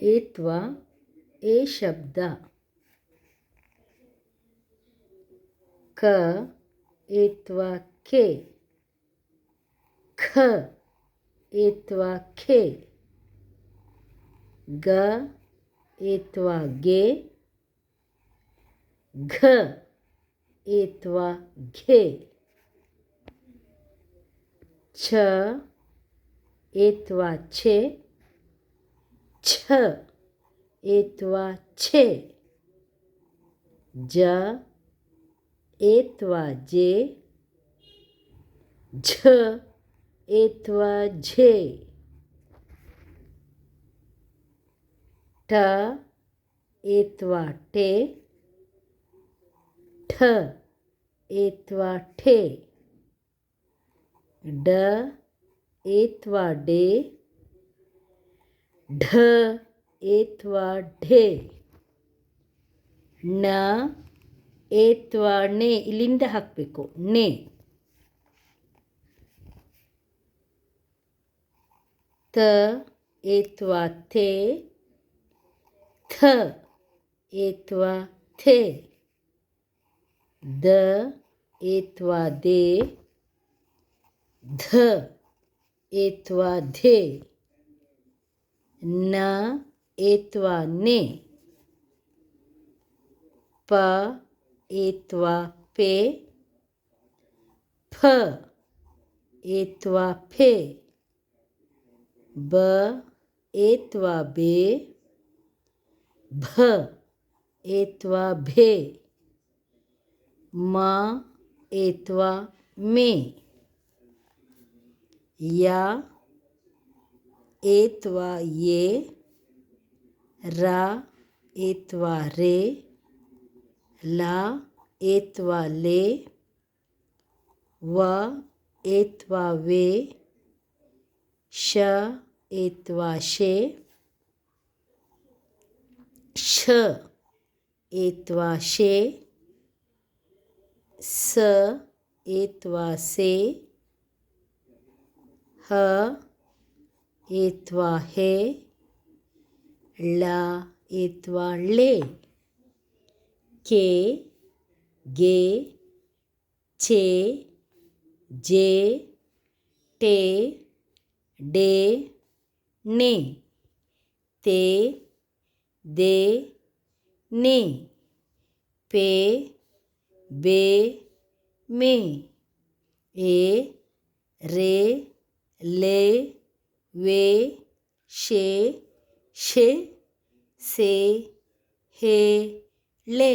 ಏತ್ವ A ಶಬ್ದ. ಕ ಏತ್ವ K. ಖ ಏತ್ವ ಖೆ. ಗ ಏತ್ವ ಗೆ. ಘ ಏತ್ವ ಘೆ. ಛ ಏತ್ವ ಛೆ. ಛ ಏತ್ವ ಛೆ. ಜ ಏತ್ವ ಜೆ. ಝ ಏತ್ವ ಝೆ. ಟ ಏತ್ವ ಟೆ. ಠ ಏತ್ವ ಠೆ. ಡ ಏತ್ವ ಡೆ. ಢ ಏತ್ವ ಢೆ. ಣ ಏತ್ವ ಣೆ. ಇಲ್ಲಿಂದ ಹಾಕಬೇಕು ಣೆ. ತ ಏತ್ವ ಥೆ. ಥ ಏತ್ವ ಥೆ. ದ ಏತ್ವ ದೆ. ಧ ಏತ್ವ ಧೆ. ನ ಏತ್ವ ನೆ. ಪ ಏತ್ವ ಪೆ. ಫ ಏತ್ವ ಫೆ. ಬ ಏತ್ವ ಬೆ. ಭ ಏತ್ವ ಭೆ. ಮ ಏತ್ವ ಮೆ. ಯ ಏತ್ವ ಯೆ. ರ ಏತ್ವ ರೇ. ಲ ಏತ್ವ ಲೇ. ವ ಏತ್ವ ವೆ. ಶ ಏತ್ವ ಶೆ. ಶ ಏತ್ವ ಶೆ. ಸ ಏತ್ವ ಸೆ. ಹ ಏತ್ವ ಹೆ. ಳ ಏತ್ವ ಳೆ. ಕೆ ಗೆ ಚೆ ಜೆ ಟೆ ಡೆ ಣೆ. ತೆ ದೆ ನೆ. Pay be me. ಎ ರೇ ಲೆ ವೆ ಶೆ ಶೆ ಸೆ ಹೆ ಳೆ.